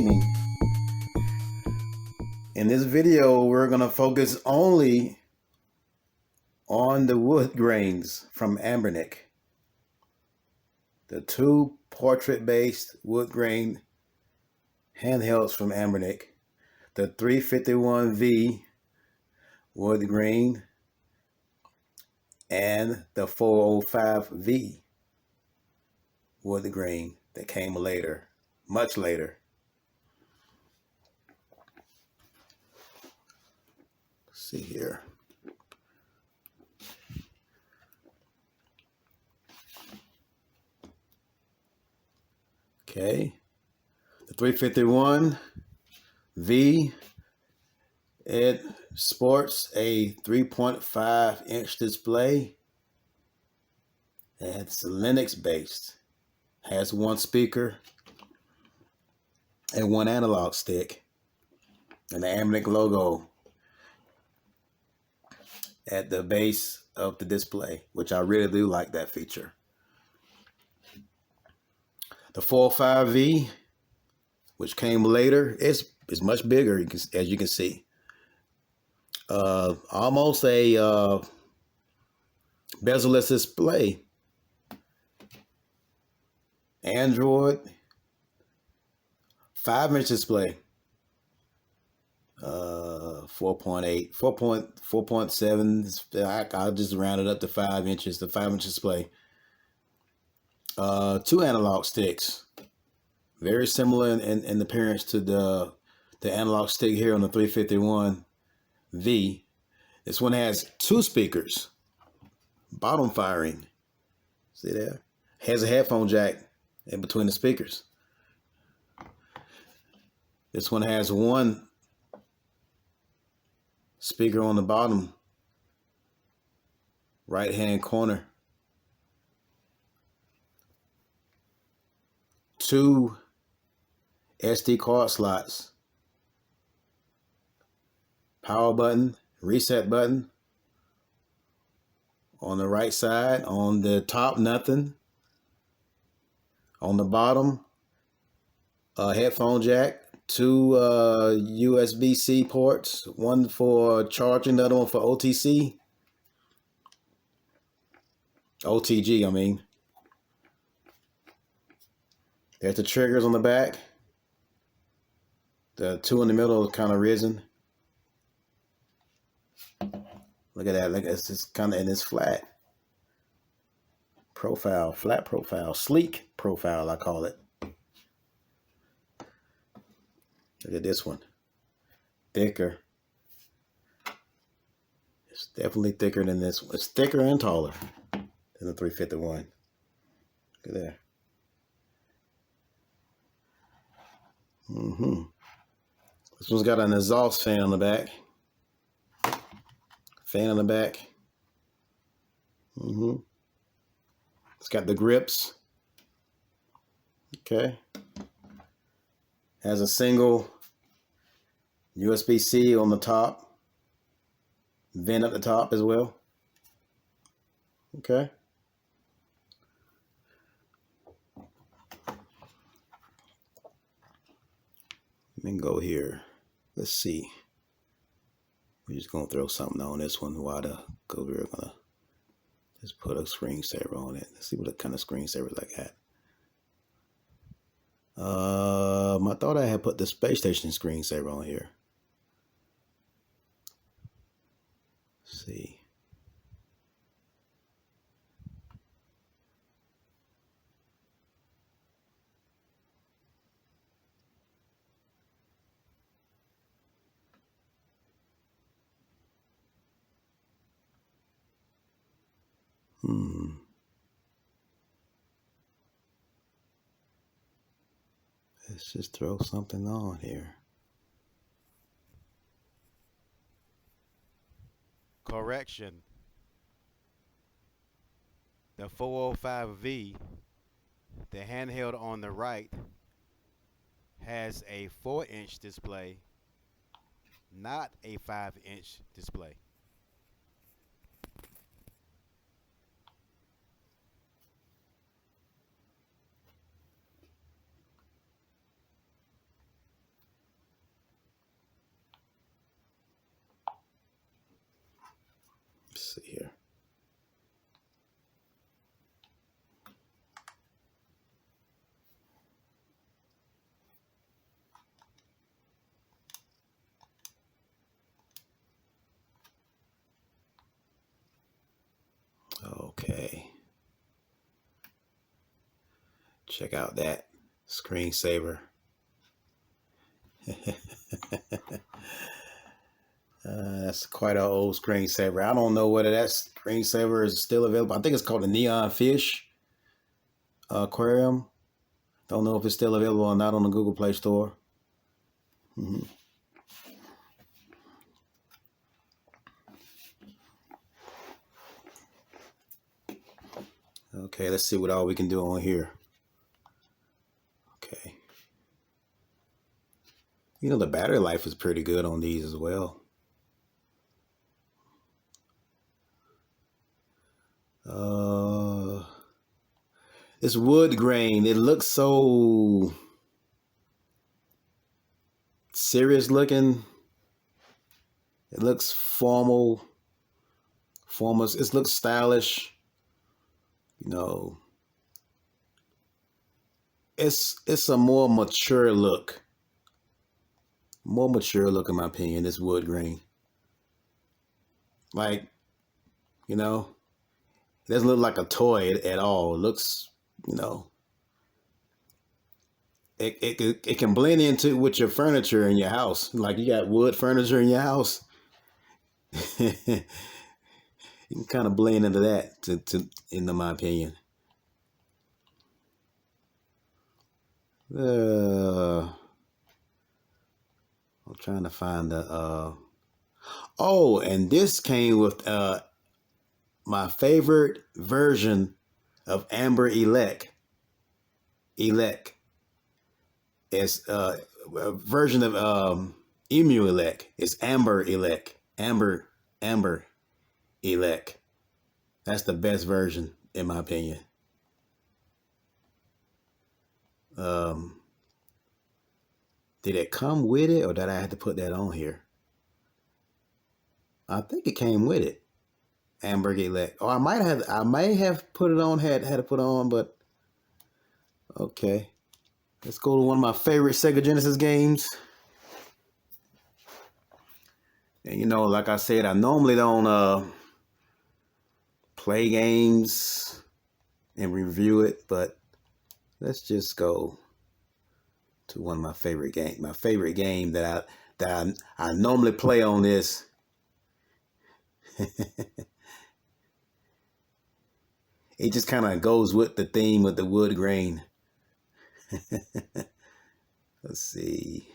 gaming. In this video, we're going to focus only on the Woodgrains from ANBERNIC. The two portrait-based Woodgrain handhelds from ANBERNIC. The 351V Woodgrain and the 405V Woodgrain that came later, much later. Let's see here. Okay, the 351V, it sports a 3.5-inch display. It's Linux based. Has one speaker and one analog stick, and the ANBERNIC logo at the base of the display, which I really do like that feature. The 405V, which came later, is much bigger, as you can see. Almost a bezel-less display. Android 5-inch display. 4.8, 4.7. I'll just round it up to 5 inches. The 5-inch display. 2 analog sticks, very similar in appearance to the analog stick here on the 351V. This one has 2 speakers, bottom firing. See there? Has a headphone jack in between the speakers. This one has 1 speaker on the bottom right hand corner. 2 SD card slots, power button, reset button on the right side. On the top, nothing. On the bottom, a headphone jack, 2 USB-C ports, one for charging, the other one for OTG, I mean. There's the triggers on the back. The 2 in the middle are kind of risen. Look at that. Look, it's just kind of, and it's flat. Profile, flat profile, sleek profile, I call it. Look at this one. Thicker. It's definitely thicker than this one. It's thicker and taller than the 351. Look at that. This one's got an exhaust fan on the back. Fan on the back. It's got the grips. Okay. Has a single USB-C on the top. Vent at the top as well. Okay. Let me go here. Let's see. We're just gonna throw something on this one while we're gonna just put a screensaver on it. Let's see what kind of screensavers I got. I thought I had put the space station screensaver on here. Let's see. Let's just throw something on here. Correction. The 405V, the handheld on the right, has a 4-inch display, not a 5-inch display. Check out that screensaver. That's quite an old screensaver. I don't know whether that screensaver is still available. I think it's called the Neon Fish Aquarium. Don't know if it's still available or not on the Google Play Store. Okay, let's see what all we can do on here. Okay. You know, the battery life is pretty good on these as well. This wood grain, it looks so serious looking. It looks formal. It looks stylish. You know, it's a more mature look. More mature look in my opinion, this wood grain. Like, you know, it doesn't look like a toy at all. It looks, you know, it can blend into with your furniture in your house. Like you got wood furniture in your house. You can kind of blend into that into my opinion. I'm trying to find the oh, and this came with my favorite version of Amber Elect. It's a version of Emu Elect. It's Amber Elect. Amber Elect. That's the best version in my opinion. Did it come with it or did I have to put that on here? I think it came with it. Amber Elect. Oh, I may have put it on, had to put it on, but okay. Let's go to one of my favorite Sega Genesis games. And you know, like I said, I normally don't play games and review it, but let's just go to one of my favorite games. My favorite game that I normally play on this. It just kind of goes with the theme of the wood grain. Let's see.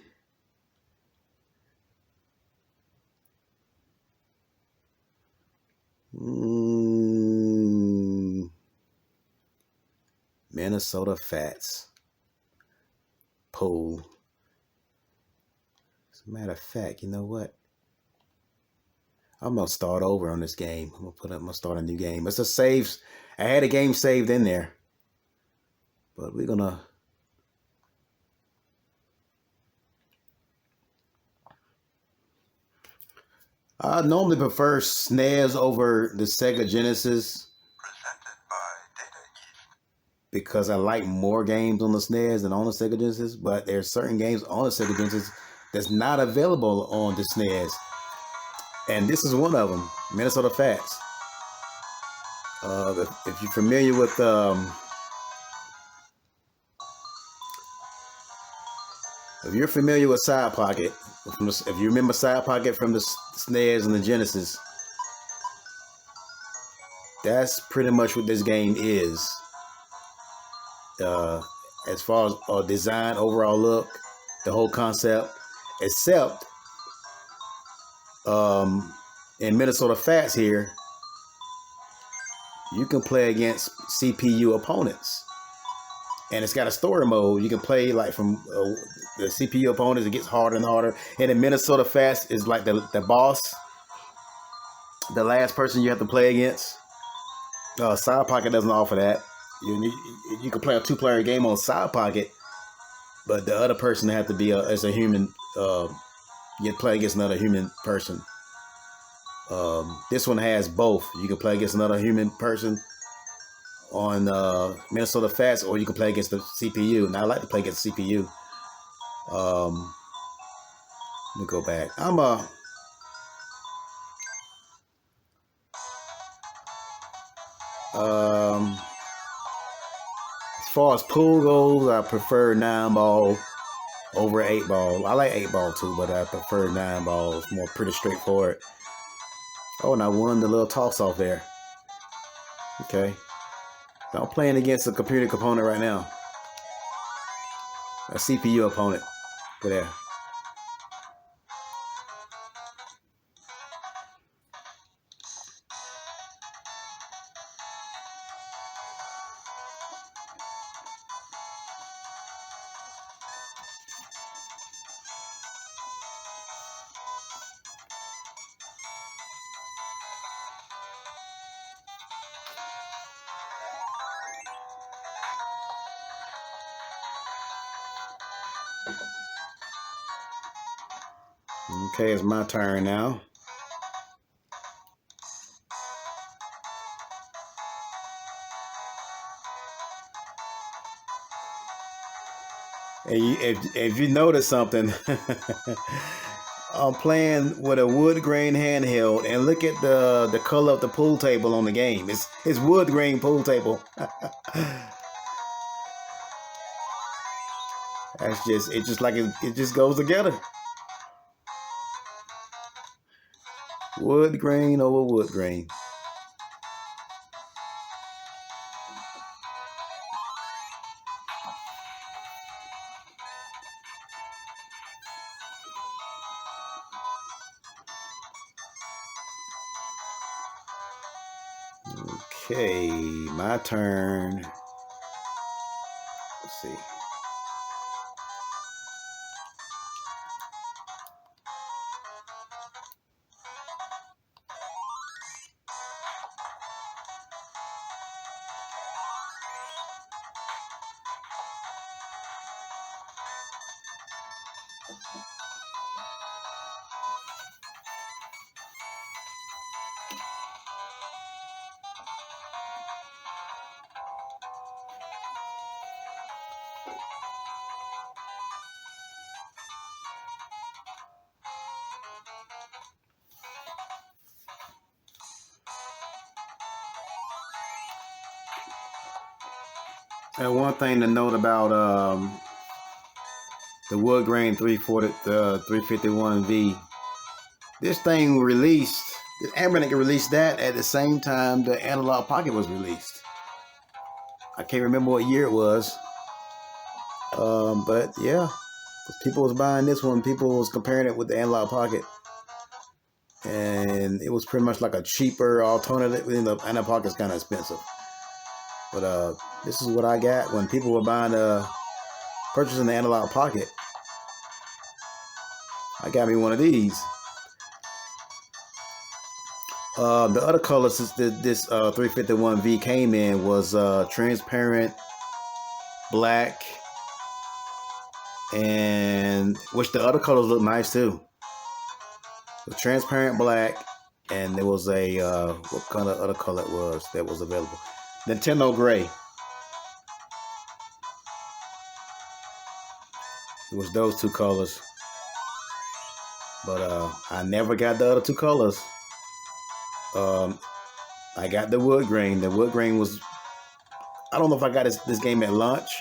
Minnesota Fats. Poll. As a matter of fact, you know what? I'm gonna start over on this game. I'm gonna start a new game. It's a save. I had a game saved in there, but we're gonna. I normally prefer SNES over the Sega Genesis because I like more games on the SNES than on the Sega Genesis, but there's certain games on the Sega Genesis that's not available on the SNES. And this is one of them, Minnesota Fats. If you're familiar with Side Pocket, if you remember Side Pocket from the SNES and the Genesis, that's pretty much what this game is. As far as design, overall look, the whole concept, except in Minnesota Fats here, you can play against CPU opponents. And it's got a story mode. You can play like from the CPU opponents. It gets harder and harder. And in Minnesota Fast is like the boss, the last person you have to play against. Side Pocket doesn't offer that. You can play a 2-player game on Side Pocket, but the other person have to be as a human. You play against another human person. This one has both. You can play against another human person on Minnesota Fats, or you can play against the CPU. And I like to play against the CPU. Let me go back. far as pool goes, I prefer 9-ball over 8-ball. I like 8-ball too, but I prefer 9-ball. It's more pretty straightforward. Oh, and I won the little toss off there. Okay. So I'm playing against a computer component right now. A CPU opponent. Go there. Okay, it's my turn now. And if you notice something, I'm playing with a Woodgrain handheld, and look at the color of the pool table on the game. It's Woodgrain pool table. That's just it just goes together. Woodgrain over Woodgrain. Okay, my turn. Let's see. And one thing to note about the Woodgrain 351V, this thing released, the ANBERNIC released that at the same time the Analog Pocket was released. I can't remember what year it was, but yeah, people was buying this one. People was comparing it with the Analog Pocket, and it was pretty much like a cheaper alternative. The Analog Pocket's kind of expensive. But this is what I got when people were buying purchasing the Analog Pocket. I got me one of these. The other colors this 351V came in was transparent black, and which the other colors look nice too. The transparent black, and there was a what kind of other color it was that was available? Nintendo gray. It was those two colors, but I never got the other two colors. I got the Woodgrain. The Woodgrain was, I don't know if I got this game at launch,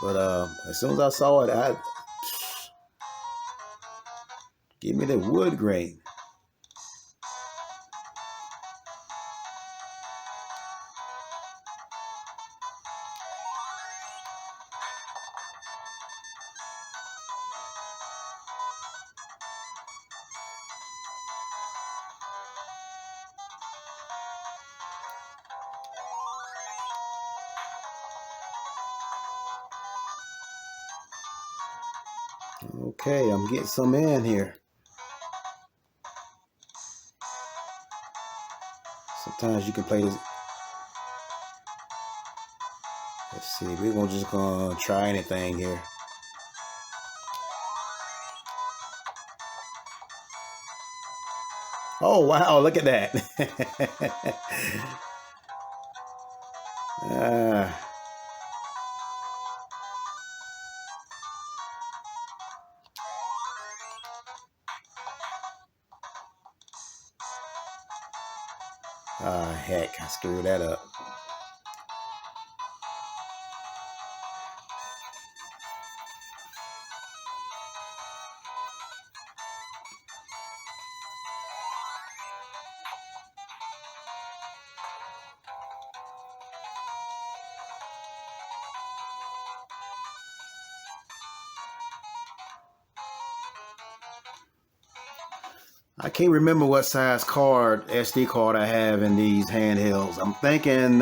but as soon as I saw it, I give me the Woodgrain. Okay, I'm getting some in here. Sometimes you can play this. Let's see, we're just gonna try anything here. Oh wow, look at that. Heck, I screwed that up. I can't remember what size card, SD card I have in these handhelds. I'm thinking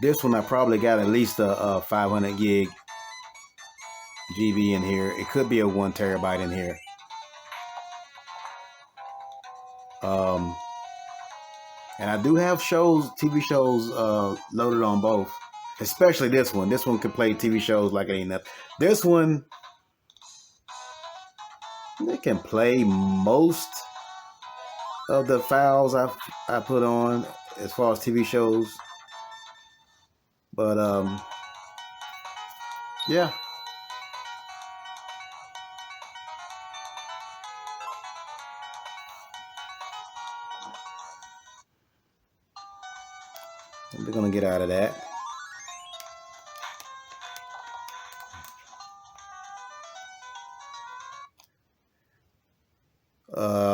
this one I probably got at least a 500 gig GB in here. It could be a 1 terabyte in here. And I do have TV shows loaded on both. Especially this one. This one can play TV shows like it ain't nothing. This one, it can play most of the files I put on as far as TV shows. But yeah. We're gonna get out of that.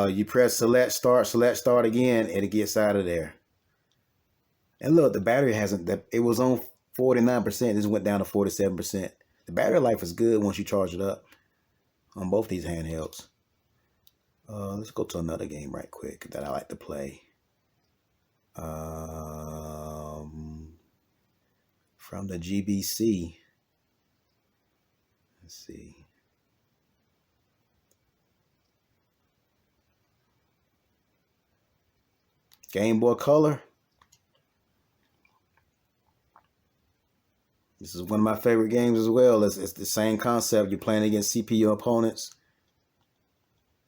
You press select start again, and it gets out of there. And look, the battery hasn't, it was on 49%, this went down to 47%. The battery life is good once you charge it up on both these handhelds. Let's go to another game right quick that I like to play. From the GBC. Let's see. Game Boy Color. This is one of my favorite games as well. It's the same concept. You're playing against CPU opponents.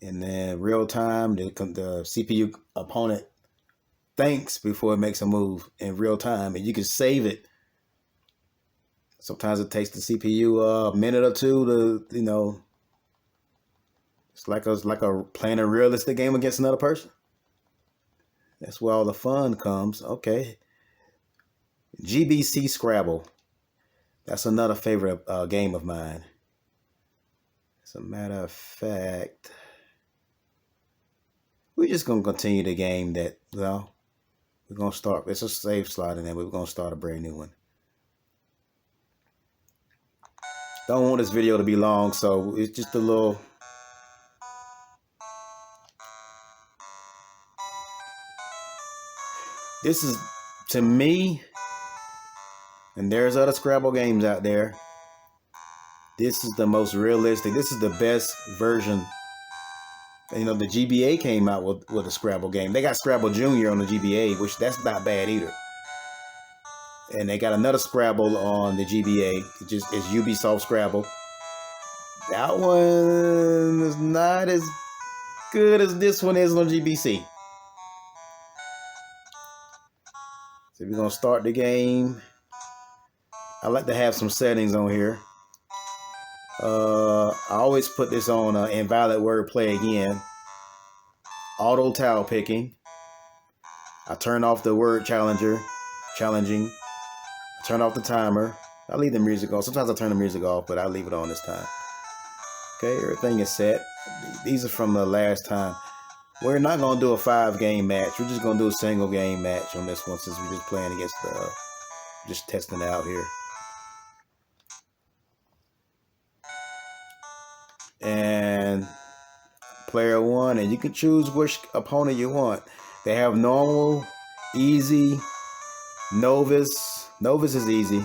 And then real time, the CPU opponent thinks before it makes a move in real time. And you can save it. Sometimes it takes the CPU a minute or two to, you know, it's like playing a realistic game against another person. That's where all the fun comes. Okay. GBC Scrabble. That's another favorite game of mine. As a matter of fact, we're just going to continue the game that, well, we're going to start. It's a save slot in there, but we're going to start a brand new one. Don't want this video to be long, so it's just a little... This is, to me, and there's other Scrabble games out there, this is the most realistic. This is the best version. You know, the GBA came out with a Scrabble game. They got Scrabble Junior on the GBA, which that's not bad either. And they got another Scrabble on the GBA. It's Ubisoft Scrabble. That one is not as good as this one is on GBC. So we're going to start the game. I like to have some settings on here. I always put this on invalid wordplay again. Auto tile picking. I turn off the word challenging. I turn off the timer. I leave the music on. Sometimes I turn the music off, but I leave it on this time. Okay, everything is set. These are from the last time. We're not going to do a 5-game match. We're just going to do a single game match on this one since we're just playing against just testing it out here. And player 1, and you can choose which opponent you want. They have normal, easy, novice. Novice is easy.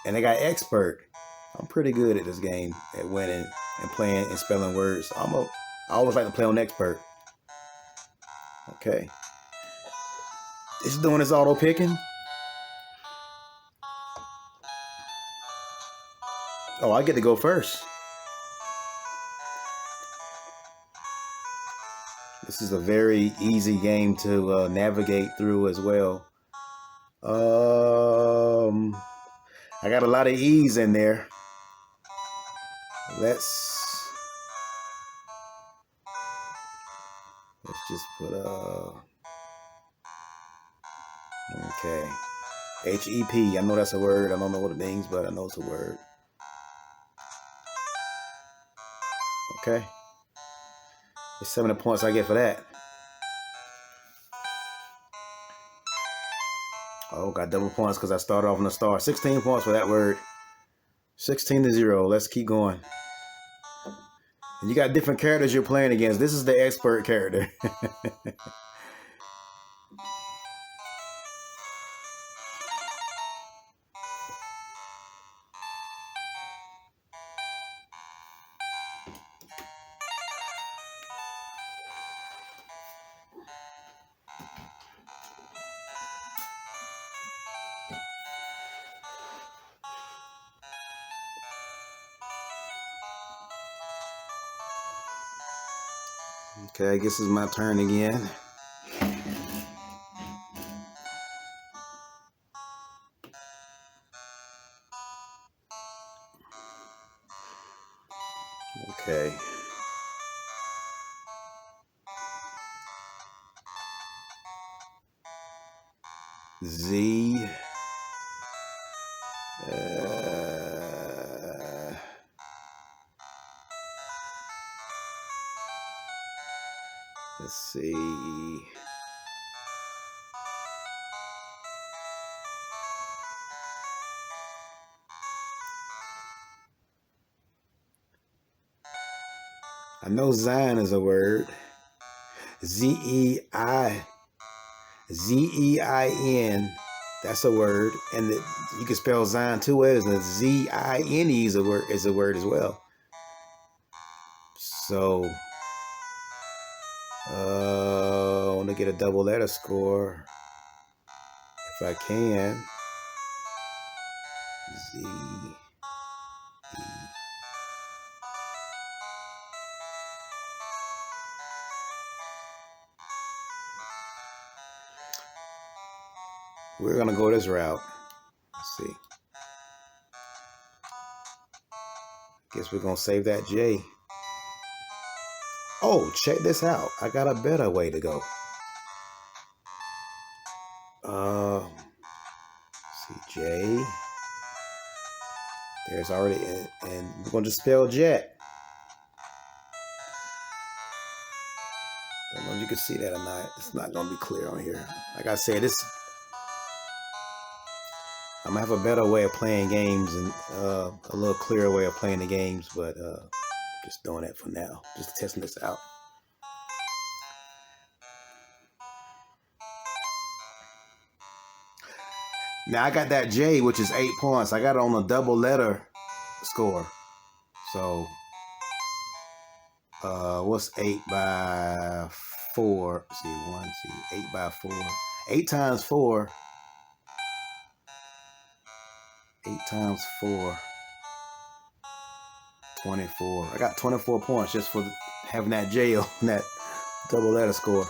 And they got expert. I'm pretty good at this game, at winning and playing and spelling words. I always like to play on expert. Okay. It's doing its auto picking. Oh, I get to go first. This is a very easy game to navigate through as well. I got a lot of E's in there. Let's just put okay. HEP. I know that's a word. I don't know what it means, but I know it's a word. Okay. It's 70 points I get for that. Oh, got double points because I started off on the star. 16 points for that word. 16-0. Let's keep going. And you got different characters you're playing against. This is the expert character. Okay, I guess it's my turn again. Okay. Z. Let's see. I know Zion is a word. Z-E-I-N. That's a word, and you can spell Zion two ways. And Z-I-N-E is a word as well. So, I want to get a double letter score if I can. Z. We're gonna go this route. Let's see. Guess we're gonna save that J. Oh, check this out. I got a better way to go. Let's see, J. There's already, and we're gonna just spell jet. I don't know if you can see that or not. It's not gonna be clear on here. Like I said, I'm gonna have a better way of playing games and a little clearer way of playing the games, but just doing that for now, just testing this out. Now I got that J, which is 8 points. I got it on a double letter score. So what's 8 by 4? Let's see, 8 by 4. 8 times 4. 8 times 4. 24. I got 24 points just for having that J on that double letter score.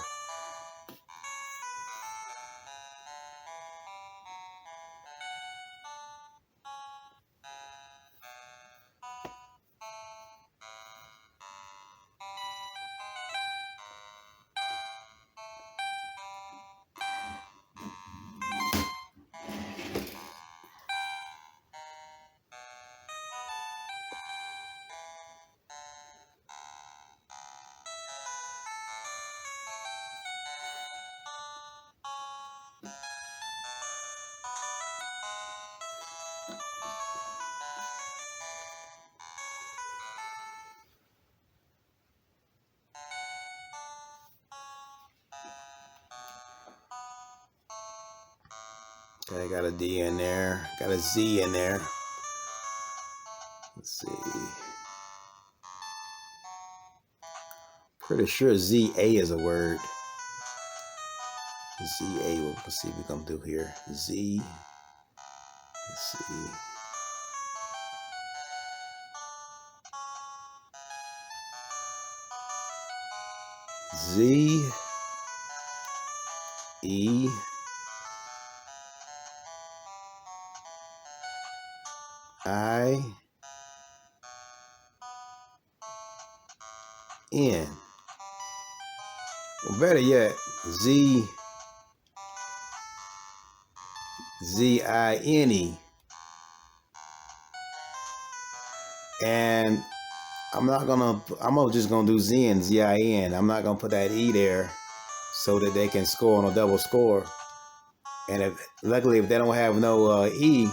Okay, got a D in there. Got a Z in there. Let's see. Pretty sure ZA is a word. ZA, let's see what we're gonna do here. Z. Let's see. Z. E. I. N. Well, better yet, Z. Z-I-N-E. And I'm just gonna do Z and Z-I-N. I'm not gonna put that E there so that they can score on a double score. And luckily if they don't have no E,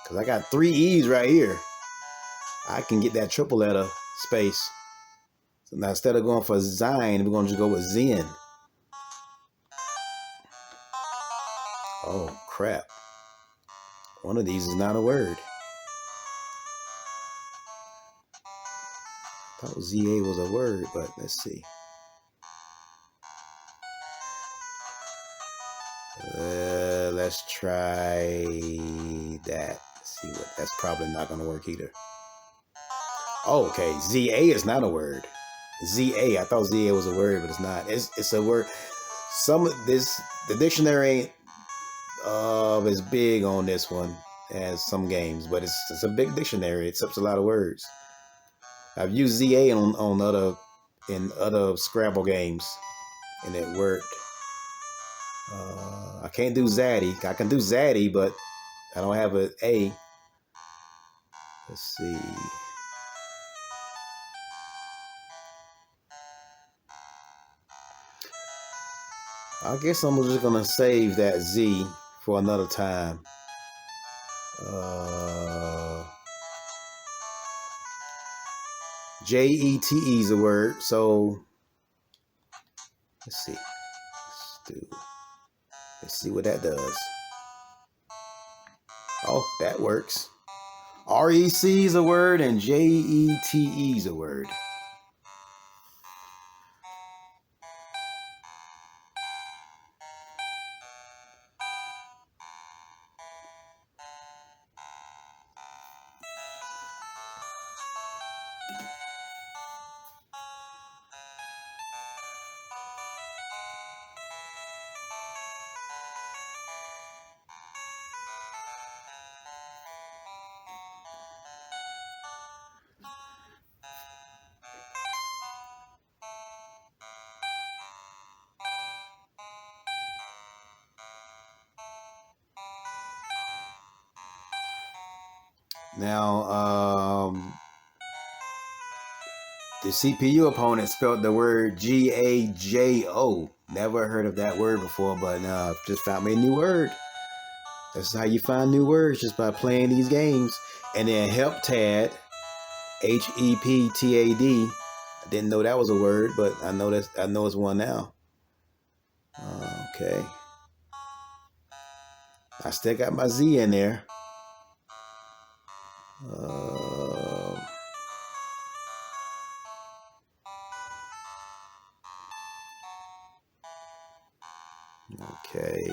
Because I got 3 E's right here. I can get that triple letter space. So now instead of going for Zine, we're going to just go with Zen. Oh, crap. One of these is not a word. I thought ZA was a word, but let's see. Let's try that. Let's see what, that's probably not going to work either. Oh, okay. ZA is not a word. ZA, I thought ZA was a word, but it's not. It's a word. Some of this, the dictionary ain't as big on this one as some games, but it's a big dictionary. It accepts a lot of words. I've used ZA on other Scrabble games, and it worked. I can't do Zaddy. I can do Zaddy, but I don't have an A. Let's see. I guess I'm just gonna save that Z for another time. JETE is a word, so let's see. Let's see what that does. Oh, that works. REC is a word and JETE is a word. Now, the CPU opponent spelled the word GAJO. Never heard of that word before, but now just found me a new word. This is how you find new words, just by playing these games. And then HEPTAD, HEPTAD. I didn't know that was a word, but I know it's one now. Okay. I still got my Z in there. Okay.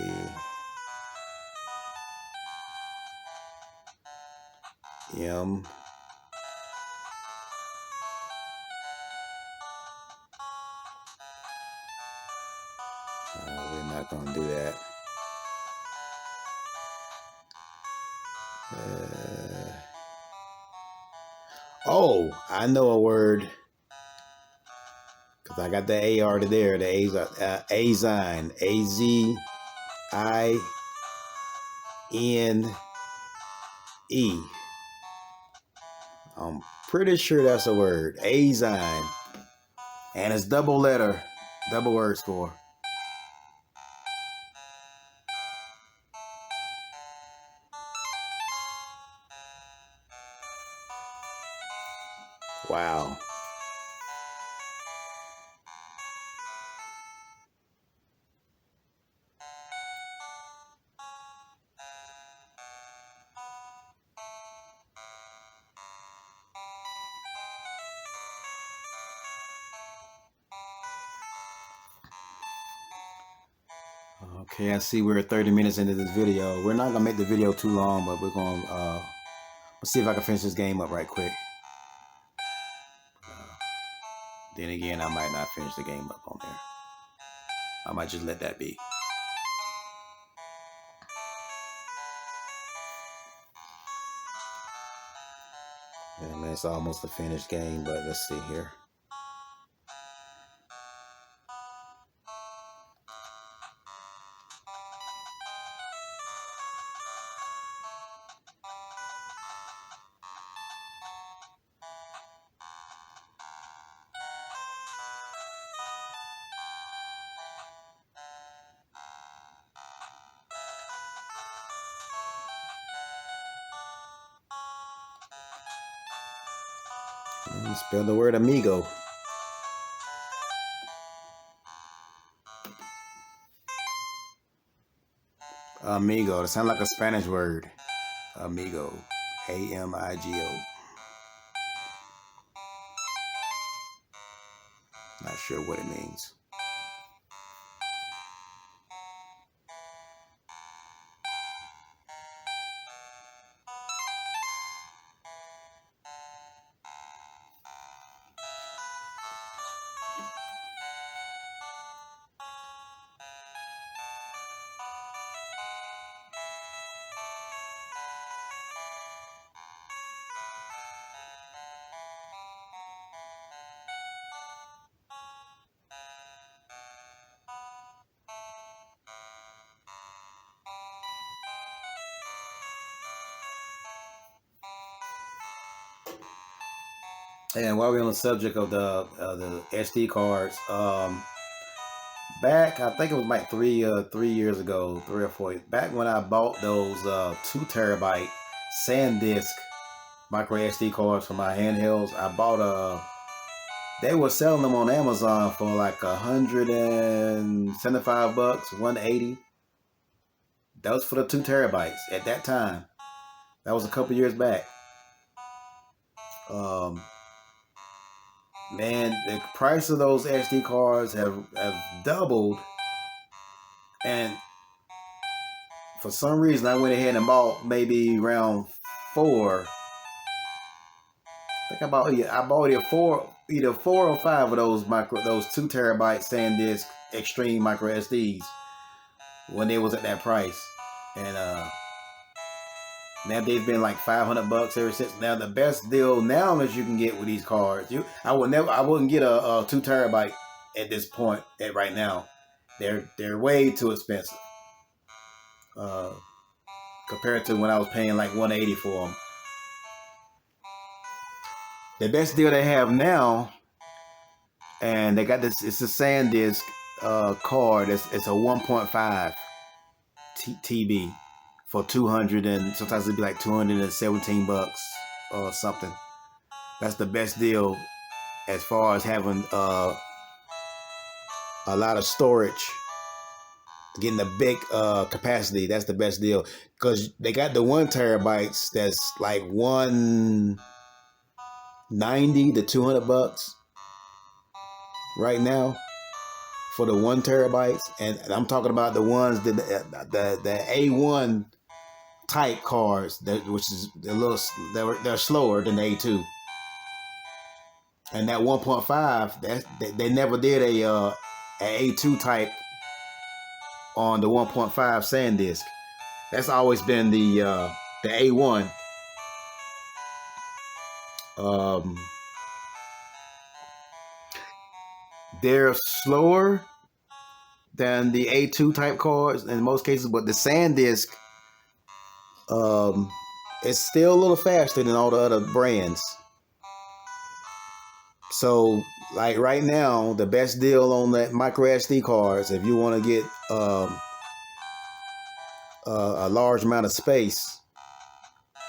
M. We're not gonna do that. Oh, I know a word. Because I got the AR to there. The A's are Azine. AZINE. I'm pretty sure that's a word. Azine. And it's double letter. Double word score. Wow. Okay, I see we're 30 minutes into this video. We're not gonna make the video too long, but we're gonna let's see if I can finish this game up right quick. Then again, I might not finish the game up on there. I might just let that be. Yeah, man, it's almost a finished game, but let's see here. Spell the word amigo. Amigo. It sounds like a Spanish word. Amigo. A-M-I-G-O. Not sure what it means. And while we're on the subject of the SD cards, back I think it was like 3 years ago, 3 or 4. Back when I bought those 2 terabyte SanDisk micro SD cards for my handhelds, I bought they were selling them on Amazon for like $175, 180. That was for the 2 terabytes at that time. That was a couple years back. Man, the price of those SD cards have doubled, and for some reason I went ahead and bought maybe around 4. I think I bought either 4 or 5 of those 2 terabyte SanDisk Extreme micro SDs when they was at that price, and now they've been like $500 ever since. Now the best deal now that you can get with these cards, I wouldn't get a 2 terabyte at this point right now. They're way too expensive compared to when I was paying like 180 for them. The best deal they have now, and they got this. It's a SanDisk card. It's a 1.5 TB for 200, and sometimes it'd be like $217 or something. That's the best deal as far as having a lot of storage, getting a big capacity. That's the best deal, because they got the 1 terabytes that's like $190 to $200 right now for the 1 terabytes, and I'm talking about the ones that the A1 type cards, which is they're slower than the A2, and that 1.5 they never did a A2 type on the 1.5 SanDisk. That's always been the A1. They're slower than the A2 type cards in most cases, but the SanDisk it's still a little faster than all the other brands. So like right now, the best deal on that micro SD cards, if you want to get a large amount of space,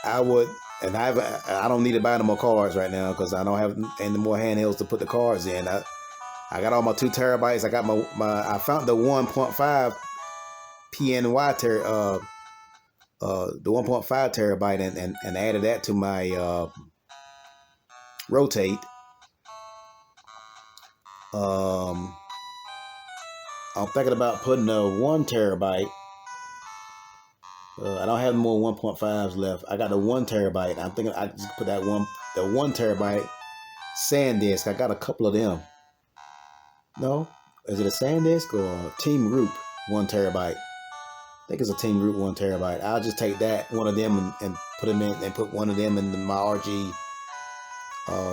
I would, and I don't need to buy no more cards right now because I don't have any more handhelds to put the cards in. I got all my 2 terabytes. I got I found the 1.5 PNY the 1.5 terabyte and added that to my rotate. I'm thinking about putting a 1 terabyte. I don't have more 1.5s left. I got a 1 terabyte. I'm thinking I just put the 1 terabyte SanDisk. I got a couple of them. No, is it a SanDisk or a Team Root 1 terabyte? I think it's a Team Root 1 terabyte. I'll just take one of them and put them in, and put one of them in my RG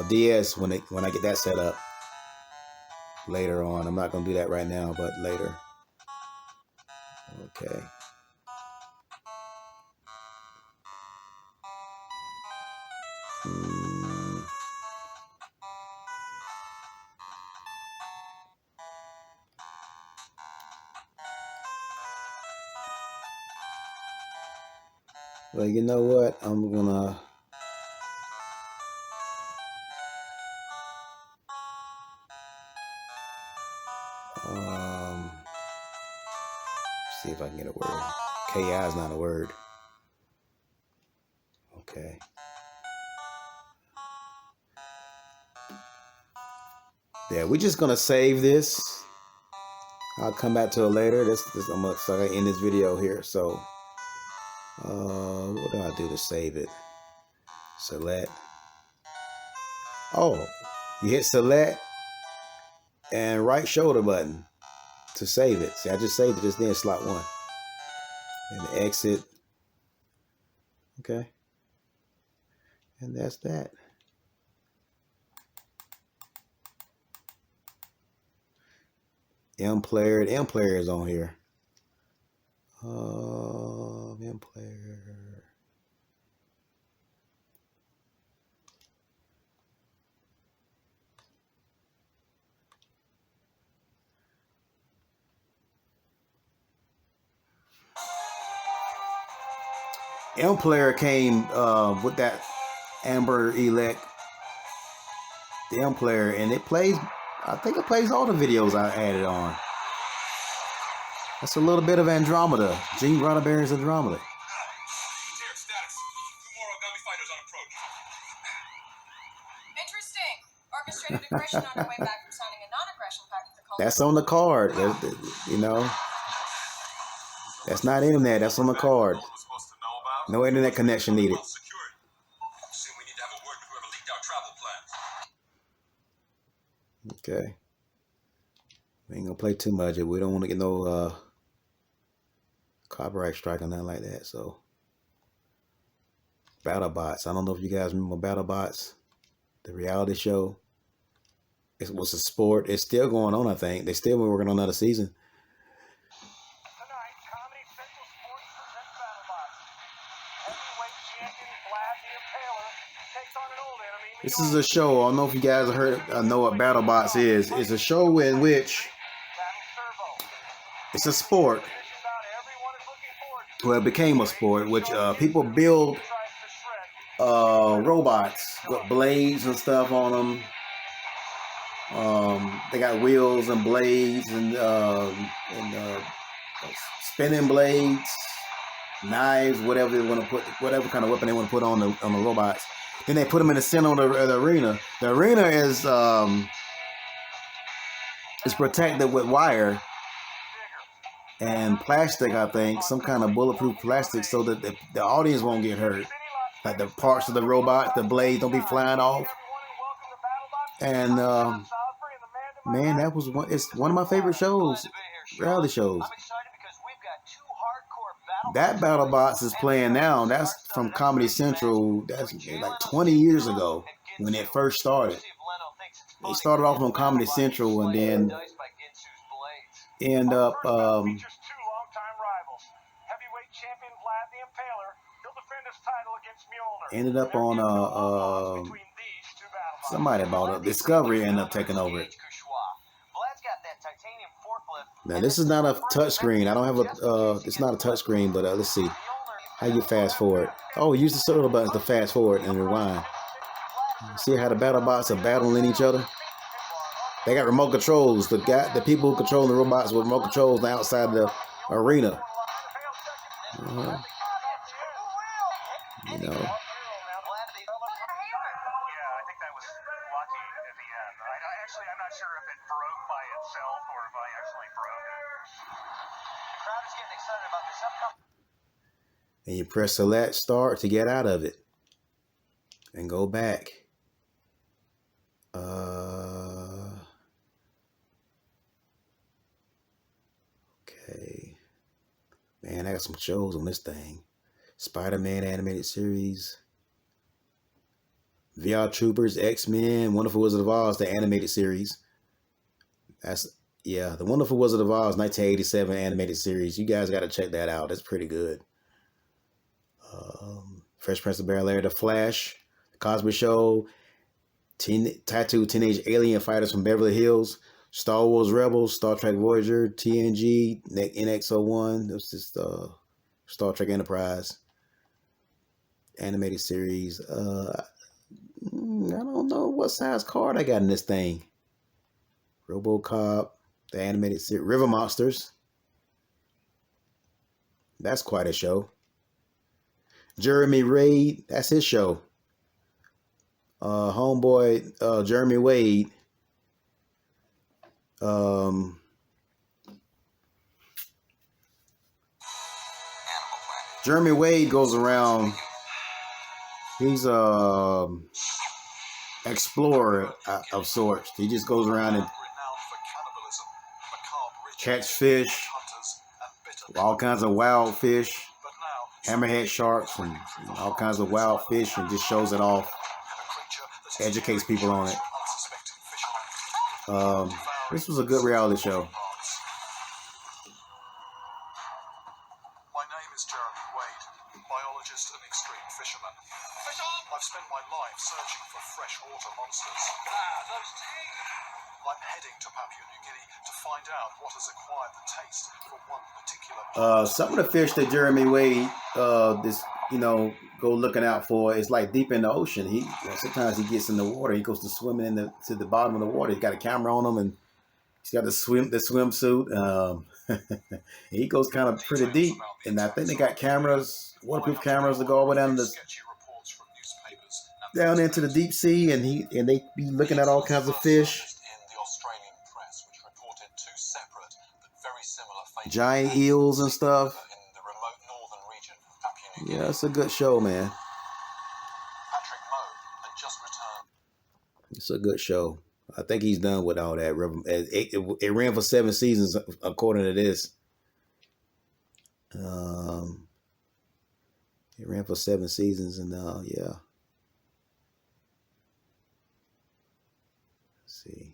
DS when I get that set up later on. I'm not gonna do that right now, but later. Okay. Well, you know what? I'm gonna See if I can get a word. KI is not a word. Okay. Yeah, we're just gonna save this. I'll come back to it later. I'm gonna end this video here. So, what do I do to save it? Select. Oh, you hit select and right shoulder button to save it. See, I just saved it just then, slot 1. And exit. Okay. And that's that. M player is on here. M player. M player came with that Amber Elect, the M player, and it plays. I think it plays all the videos I added on. That's a little bit of Andromeda. Gene Roddenberry's Andromeda. Interesting. Orchestrated aggression on our way back from signing a non-aggression pact with the cult. That's on the card. You know, that's not internet. That's on the card. No internet connection needed. Okay. We ain't gonna play too much. We don't want to get no copyright strike or nothing like that. So, BattleBots. I don't know if you guys remember BattleBots, the reality show. It was a sport. It's still going on, I think. They still been working on another season. Tonight, Comedy Central Sports presents BattleBots. Heavyweight champion Vlad the Impaler takes on an old enemy. This is a show. I don't know if you guys have heard, know what BattleBots is. It's a show in which it's a sport. Well, it became a sport, which people build robots with blades and stuff on them. They got wheels and blades and spinning blades, knives, whatever they want to put, whatever kind of weapon they want to put on the robots. Then they put them in the center of the arena. The arena is protected with wire and plastic, I think, some kind of bulletproof plastic, so that the audience won't get hurt. Like the parts of the robot, the blades don't be flying off. And man, it's one of my favorite shows, reality shows. That BattleBots is playing now. That's from Comedy Central. That's like 20 years ago when it first started. They started off on Comedy Central and then end up ended up on somebody bought it. Discovery ended up taking over it. Now this is not a touch screen. I don't have a it's not a touch screen, but let's see how you fast forward. Oh, use the circle button to fast forward and rewind. See how the BattleBots are battling each other? They got remote controls. The people who control the robots with remote controls outside the arena. You know. And you press select start to get out of it and go back. Okay. Man, I got some shows on this thing. Spider-Man animated series. VR Troopers, X-Men, Wonderful Wizard of Oz, the animated series. The Wonderful Wizard of Oz 1987 animated series. You guys got to check that out. It's pretty good. Fresh Prince of Bel-Air, The Flash, The Cosby Show, Tattooed Teenage Alien Fighters from Beverly Hills, Star Wars Rebels, Star Trek Voyager, TNG, NX-01. This is Star Trek Enterprise animated series. I don't know what size card I got in this thing. RoboCop, The animated series. River Monsters. That's quite a show. Jeremy Wade. That's his show. Homeboy Jeremy Wade. Jeremy Wade goes around. He's explorer of sorts. He just goes around and catch fish, all kinds of wild fish, hammerhead sharks, and all kinds of wild fish, and just shows it off. Educates people on it. This was a good reality show. My name is Jeremy Wade, biologist and extreme fisherman. I've spent my life searching for freshwater monsters. I'm heading to Papua New Guinea to find out what has acquired the taste for one particular some of the fish that Jeremy Wade go looking out for is like deep in the ocean. Sometimes he gets in the water. He goes to swimming to the bottom of the water. He's got a camera on him, and he's got the swimsuit. He goes kind of pretty deep, and I think they got cameras, waterproof cameras, to go all the way down into the deep sea, and they be looking at all kinds of fish. Giant eels and stuff. Yeah, it's a good show, man. It's a good show. I think he's done with all that. It ran for 7 seasons, according to this. It ran for 7 seasons, and yeah. Let's see.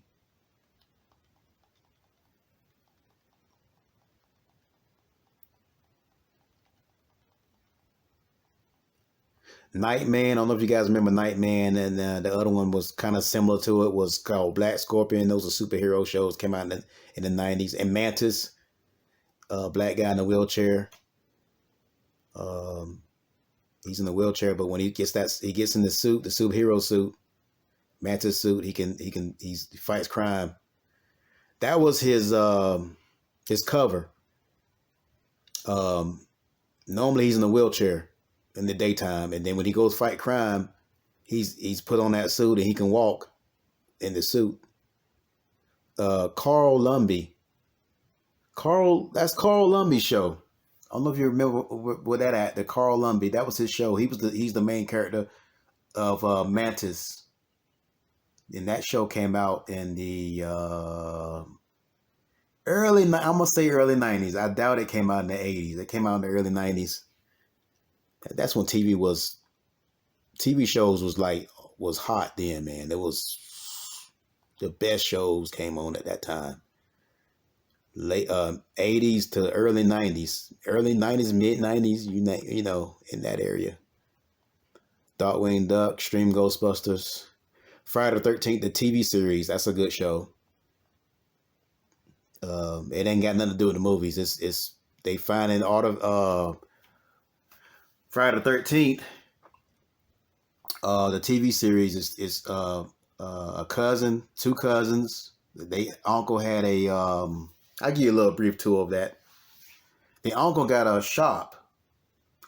Nightman. I don't know if you guys remember Nightman, and the other one was kind of similar to it. Was called Black Scorpion. Those are superhero shows. Came out in the 90s. And Mantis, black guy in a wheelchair. He's in the wheelchair, but when he gets in the suit, the superhero suit, Mantis suit, he fights crime. That was his cover. Normally he's in a wheelchair in the daytime, and then when he goes fight crime, he's put on that suit and he can walk in the suit. Carl Lumbly. That's Carl Lumbly's show. I don't know if you remember with that actor, Carl Lumbly. That was his show. He's the main character of Mantis. And that show came out in the early 90s. I doubt it came out in the 80s. It came out in the early 90s. That's when TV shows was hot then, man. It was the best shows came on at that time. Late 80s to early 90s, mid 90s, you know, in that area. Darkwing Duck, Extreme Ghostbusters, Friday the 13th, the TV series. That's a good show. It ain't got nothing to do with the movies. It's they finding Friday the 13th. The TV series is a cousin, 2 cousins. Uncle had a I'll give you a little brief tour of that. The uncle got a shop,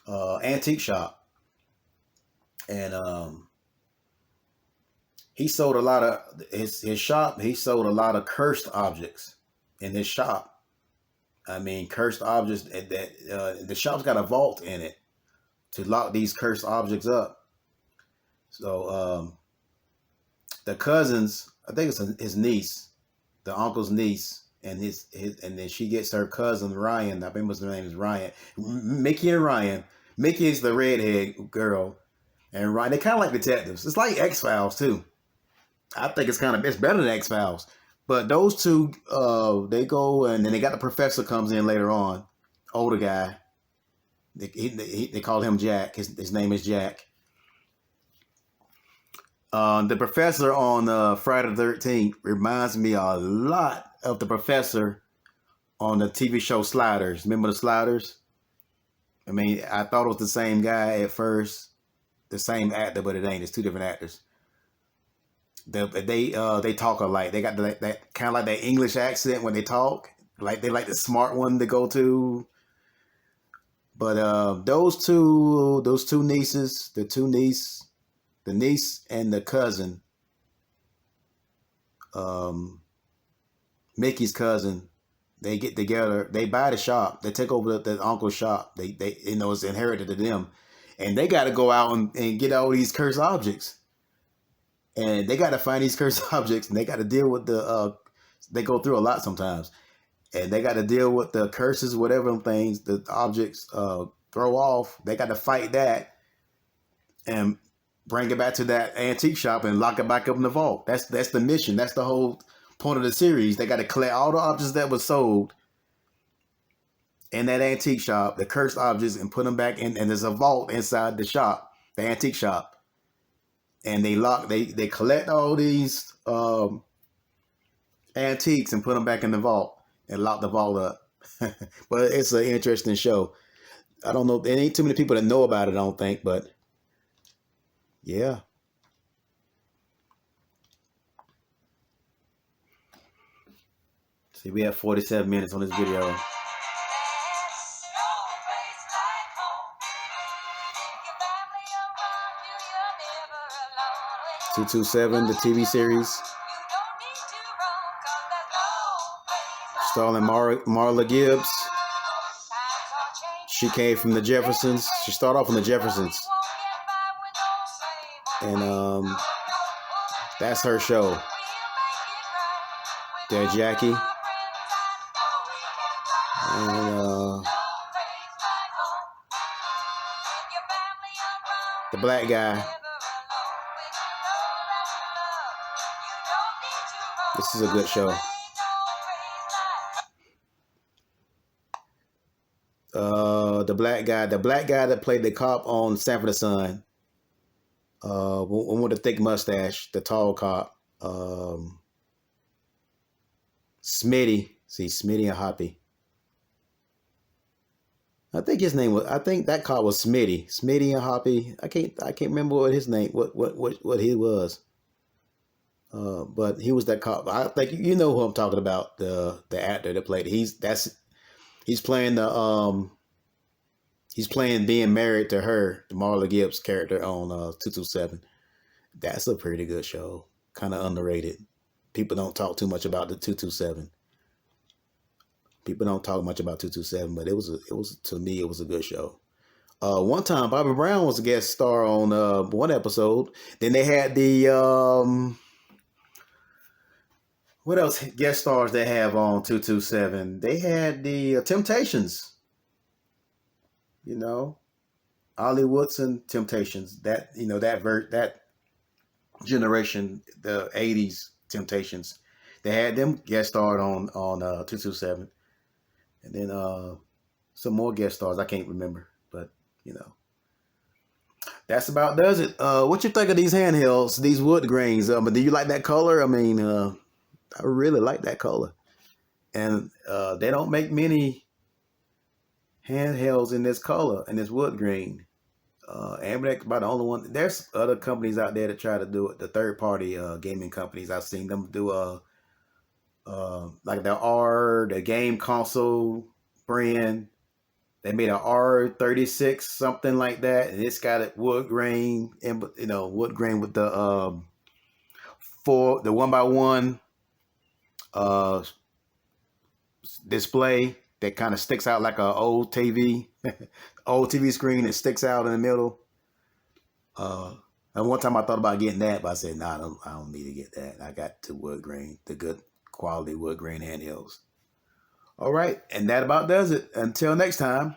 antique shop, and he sold a lot of his shop. He sold a lot of cursed objects in his shop. I mean, cursed objects that the shop's got a vault in it to lock these cursed objects up. So the cousins, I think it's his niece, the uncle's niece, and and then she gets her cousin Ryan. I think his name is Ryan. Mickey and Ryan. Mickey is the redhead girl, and Ryan, they kind of like detectives. It's like X-Files too. I think it's better than X-Files. But those two, they go, and then they got the professor comes in later on, older guy. They call him Jack. His name is Jack. The professor on Friday the 13th reminds me a lot of the professor on the TV show Sliders. Remember the Sliders? I mean, I thought it was the same guy at first, the same actor, but it ain't. It's 2 different actors. They talk alike. They got that kind of like that English accent when they talk. Like they like the smart one to go to. But those two nieces, the niece and the cousin, Mickey's cousin, they get together. They buy the shop. They take over the uncle's shop. They it's inherited to them, and they got to go out and get all these cursed objects. And they got to find these cursed objects, and they got to deal with they go through a lot sometimes. And they got to deal with the curses, whatever things, the objects throw off. They got to fight that and bring it back to that antique shop and lock it back up in the vault. That's the mission. That's the whole point of the series. They got to collect all the objects that were sold in that antique shop, the cursed objects, and put them back in. And there's a vault inside the shop, the antique shop. And they collect all these antiques and put them back in the vault. And lock the vault up. But it's an interesting show. I don't know. There ain't too many people that know about it, I don't think. But yeah. See, we have 47 minutes on this video. 227, the TV series. Starring Marla Gibbs. She came from the Jeffersons. She started off in the Jeffersons. And that's her show. There's Jackie. And the black guy. This is a good show. The black guy that played the cop on Sanford and Son, one with the thick mustache, the tall cop, Smitty. See, Smitty and Hoppy. I think his name was. I think that cop was Smitty. Smitty and Hoppy. I can't remember what his name. What he was. But he was that cop. I think you know who I'm talking about. The actor that played. He's playing he's playing being married to her, the Marla Gibbs character on 227. That's a pretty good show. Kind of underrated. People don't talk too much about the 227. People don't talk much about 227, but it was to me it was a good show. One time Bobby Brown was a guest star on one episode. Then they had the what else guest stars they have on 227? They had the Temptations. You know, Ollie Woodson, Temptations. That that generation, the 80s Temptations. They had them guest starred on 227. And then some more guest stars I can't remember, but that's about does it. What you think of these handhelds, these Woodgrains? Do you like that color? I mean, I really like that color, and they don't make many handhelds in this color, in this wood grain. ANBERNIC's about the only one. There's other companies out there that try to do it. The third party gaming companies, I've seen them do like the game console brand. They made an R36 something like that, and it's got a wood grain, and wood grain with the 1x1 display that kind of sticks out like an old TV screen that sticks out in the middle. And one time I thought about getting that, but I said, nah, I don't need to get that. I got the wood grain, the good quality wood grain handhelds. All right, and that about does it. Until next time.